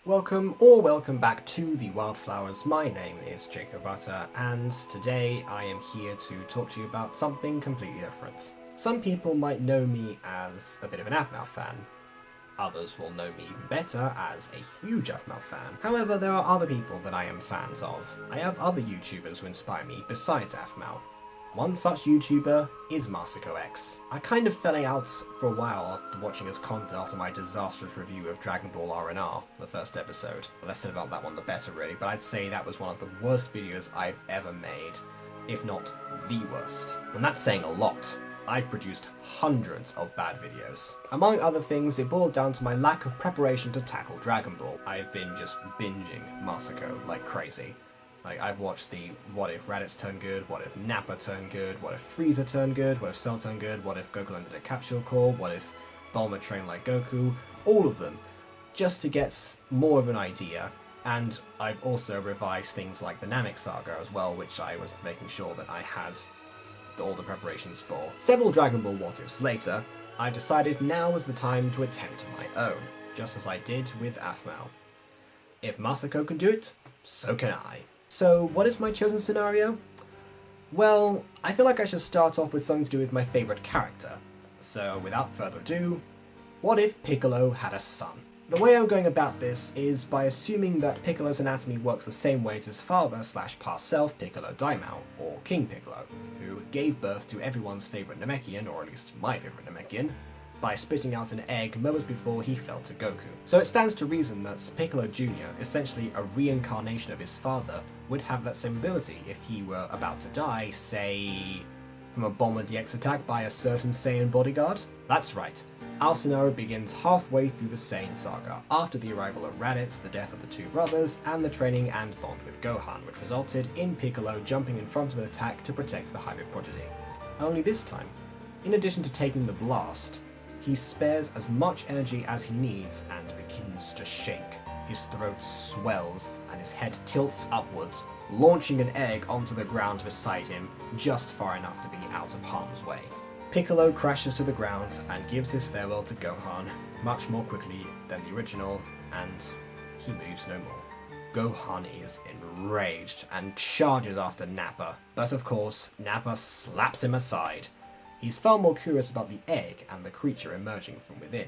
Welcome back to the Wildflowers. My name is Jacob Butter, and today I am here to talk to you about something completely different. Some people might know me as a bit of an Aphmau fan. Others will know me even better as a huge Aphmau fan. However, there are other people that I am fans of. I have other YouTubers who inspire me besides Aphmau. One such YouTuber is Masako X. I kind of fell out for a while after watching his content after my disastrous review of Dragon Ball R&R, the first episode. The less said about that one the better really, but I'd say that was one of the worst videos I've ever made, if not the worst. And that's saying a lot. I've produced hundreds of bad videos. Among other things, it boiled down to my lack of preparation to tackle Dragon Ball. I've been just binging Masako like crazy. I've watched the what if Raditz turned good, what if Nappa turned good, what if Frieza turned good, what if Cell turned good, what if Goku landed a capsule core, what if Bulma trained like Goku, all of them, just to get more of an idea. And I've also revised things like the Namek Saga as well, which I was making sure that I had all the preparations for. Several Dragon Ball what ifs later, I decided now was the time to attempt my own, just as I did with Aphmau. If Masako can do it, so can I. So, what is my chosen scenario? Well, I feel like I should start off with something to do with my favourite character. So, without further ado, what if Piccolo had a son? The way I'm going about this is by assuming that Piccolo's anatomy works the same way as his father / past self, Piccolo Daimao, or King Piccolo, who gave birth to everyone's favourite Namekian, or at least my favourite Namekian, by spitting out an egg moments before he fell to Goku. So it stands to reason that Piccolo Jr., essentially a reincarnation of his father, would have that same ability if he were about to die, say, from a Bomber DX attack by a certain Saiyan bodyguard? That's right. Our scenario begins halfway through the Saiyan saga, after the arrival of Raditz, the death of the two brothers, and the training and bond with Gohan, which resulted in Piccolo jumping in front of an attack to protect the hybrid progeny. Only this time, in addition to taking the blast, he spares as much energy as he needs and begins to shake. His throat swells and his head tilts upwards, launching an egg onto the ground beside him, just far enough to be out of harm's way. Piccolo crashes to the ground and gives his farewell to Gohan much more quickly than the original, and he moves no more. Gohan is enraged and charges after Nappa, but of course, Nappa slaps him aside. He's far more curious about the egg and the creature emerging from within.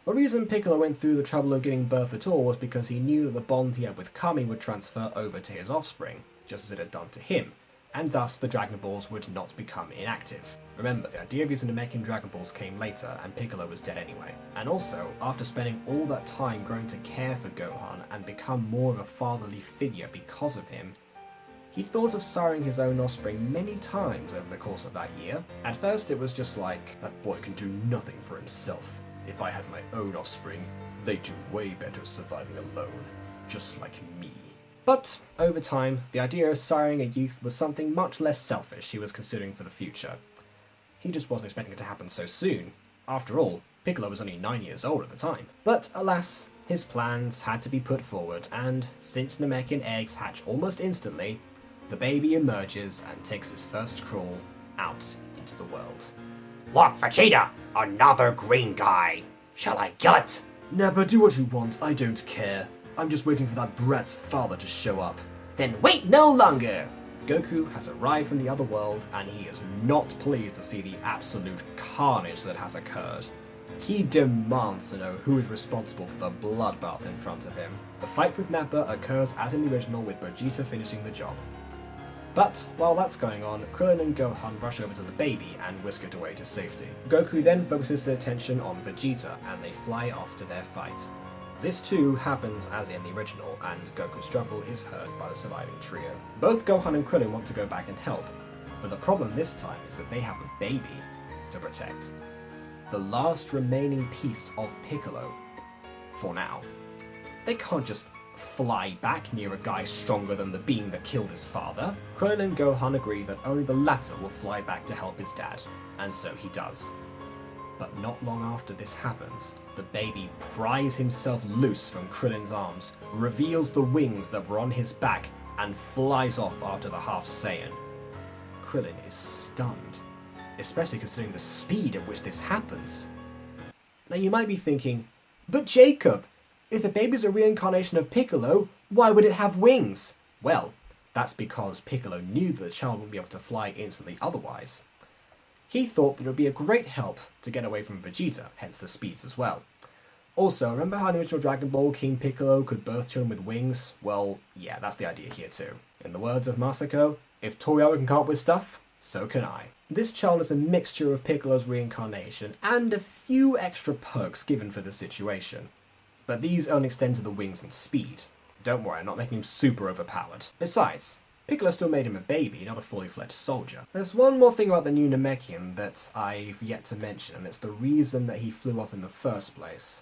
The reason Piccolo went through the trouble of giving birth at all was because he knew that the bond he had with Kami would transfer over to his offspring, just as it had done to him, and thus the Dragon Balls would not become inactive. Remember, the idea of using Namekian Dragon Balls came later, and Piccolo was dead anyway. And also, after spending all that time growing to care for Gohan and become more of a fatherly figure because of him, he thought of siring his own offspring many times over the course of that year. At first it was just like, that boy can do nothing for himself. If I had my own offspring, they'd do way better surviving alone, just like me. But, over time, the idea of siring a youth was something much less selfish he was considering for the future. He just wasn't expecting it to happen so soon. After all, Piccolo was only 9 years old at the time. But, alas, his plans had to be put forward, and since Namekian eggs hatch almost instantly, the baby emerges and takes his first crawl out into the world. Look, Vegeta! Another green guy! Shall I kill it? Nappa, do what you want, I don't care. I'm just waiting for that brat's father to show up. Then wait no longer! Goku has arrived from the other world, and he is not pleased to see the absolute carnage that has occurred. He demands to know who is responsible for the bloodbath in front of him. The fight with Nappa occurs as in the original, with Vegeta finishing the job. But, while that's going on, Krillin and Gohan rush over to the baby and whisk it away to safety. Goku then focuses his attention on Vegeta, and they fly off to their fight. This too happens as in the original, and Goku's struggle is heard by the surviving trio. Both Gohan and Krillin want to go back and help, but the problem this time is that they have a baby to protect. The last remaining piece of Piccolo, for now. They can't just fly back near a guy stronger than the being that killed his father. Krillin and Gohan agree that only the latter will fly back to help his dad, and so he does. But not long after this happens, the baby pries himself loose from Krillin's arms, reveals the wings that were on his back, and flies off after the half Saiyan. Krillin is stunned, especially considering the speed at which this happens. Now you might be thinking, but Jacob, If the baby's a reincarnation of Piccolo, why would it have wings? Well, that's because Piccolo knew that the child wouldn't be able to fly instantly otherwise. He thought that it would be a great help to get away from Vegeta, hence the speeds as well. Also, remember how in the original Dragon Ball, King Piccolo could birth children with wings? Well, yeah, that's the idea here too. In the words of Masako, if Toriyama can come up with stuff, so can I. This child is a mixture of Piccolo's reincarnation and a few extra perks given for the situation. But these only extend to the wings and speed. Don't worry, I'm not making him super overpowered. Besides, Piccolo still made him a baby, not a fully fledged soldier. There's one more thing about the new Namekian that I've yet to mention, and it's the reason that he flew off in the first place.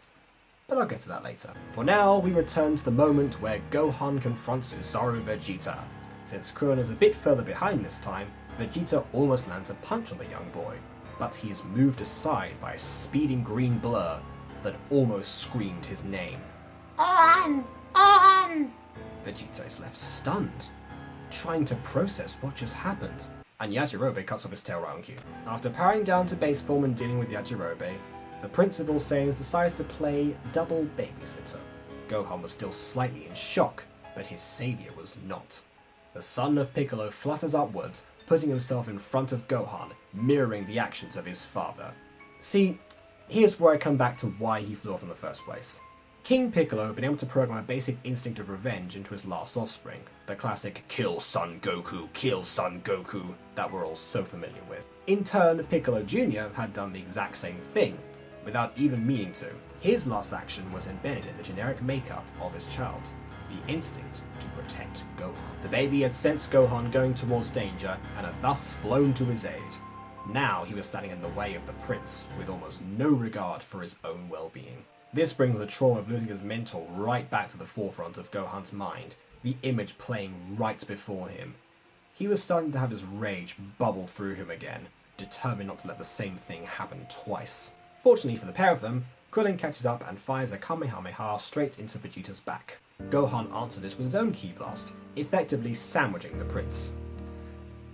But I'll get to that later. For now, we return to the moment where Gohan confronts Ozaru Vegeta. Since Krillin is a bit further behind this time, Vegeta almost lands a punch on the young boy, but he is moved aside by a speeding green blur that almost screamed his name. On! On! Vegeta is left stunned, trying to process what just happened, and Yajirobe cuts off his tail right on cue. After powering down to base form and dealing with Yajirobe, the Prince of All Saiyans decides to play double babysitter. Gohan was still slightly in shock, but his savior was not. The son of Piccolo flutters upwards, putting himself in front of Gohan, mirroring the actions of his father. See, here's where I come back to why he flew off in the first place. King Piccolo had been able to program a basic instinct of revenge into his last offspring, the classic kill Son Goku that we're all so familiar with. In turn, Piccolo Jr. had done the exact same thing, without even meaning to. His last action was embedded in the generic makeup of his child, the instinct to protect Gohan. The baby had sensed Gohan going towards danger and had thus flown to his aid. Now he was standing in the way of the prince, with almost no regard for his own well-being. This brings the trauma of losing his mentor right back to the forefront of Gohan's mind, the image playing right before him. He was starting to have his rage bubble through him again, determined not to let the same thing happen twice. Fortunately for the pair of them, Krillin catches up and fires a Kamehameha straight into Vegeta's back. Gohan answered this with his own ki blast, effectively sandwiching the prince.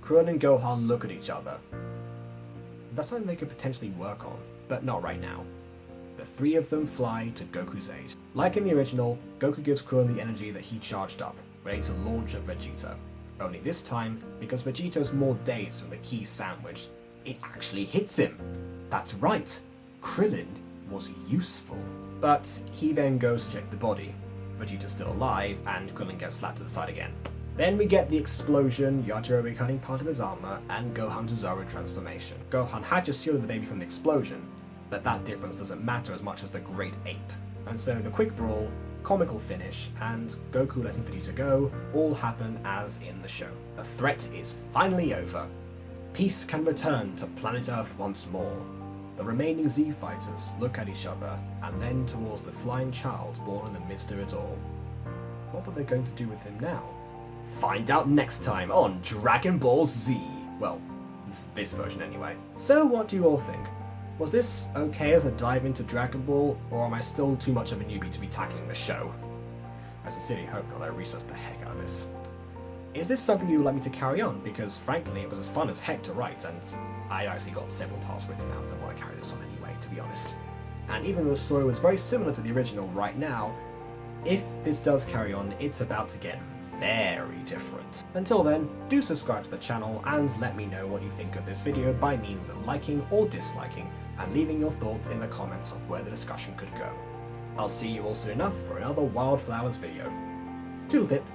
Krillin and Gohan look at each other. That's something they could potentially work on, but not right now. The three of them fly to Goku's aid. Like in the original, Goku gives Krillin the energy that he charged up, ready to launch at Vegeta. Only this time, because Vegeta is more dazed from the ki sandwich, it actually hits him. That's right, Krillin was useful. But he then goes to check the body. Vegeta's still alive, and Krillin gets slapped to the side again. Then we get the explosion, Yajirobe cutting part of his armor, and Gohan's Ozaru transformation. Gohan had just shielded the baby from the explosion, but that difference doesn't matter as much as the Great Ape. And so the quick brawl, comical finish, and Goku letting Vegeta go all happen as in the show. The threat is finally over. Peace can return to planet Earth once more. The remaining Z fighters look at each other, and then towards the flying child born in the midst of it all. What were they going to do with him now? Find out next time on Dragon Ball Z. Well, this version anyway. So what do you all think? Was this okay as a dive into Dragon Ball, or am I still too much of a newbie to be tackling the show? I sincerely hope not. I researched the heck out of this. Is this something you would like me to carry on? Because frankly, it was as fun as heck to write, and I actually got several parts written out, so I want to carry this on anyway, to be honest. And even though the story was very similar to the original right now, if this does carry on, it's about to get very different. Until then, do subscribe to the channel and let me know what you think of this video by means of liking or disliking, and leaving your thoughts in the comments of where the discussion could go. I'll see you all soon enough for another Wildflowers video. Toodle pip.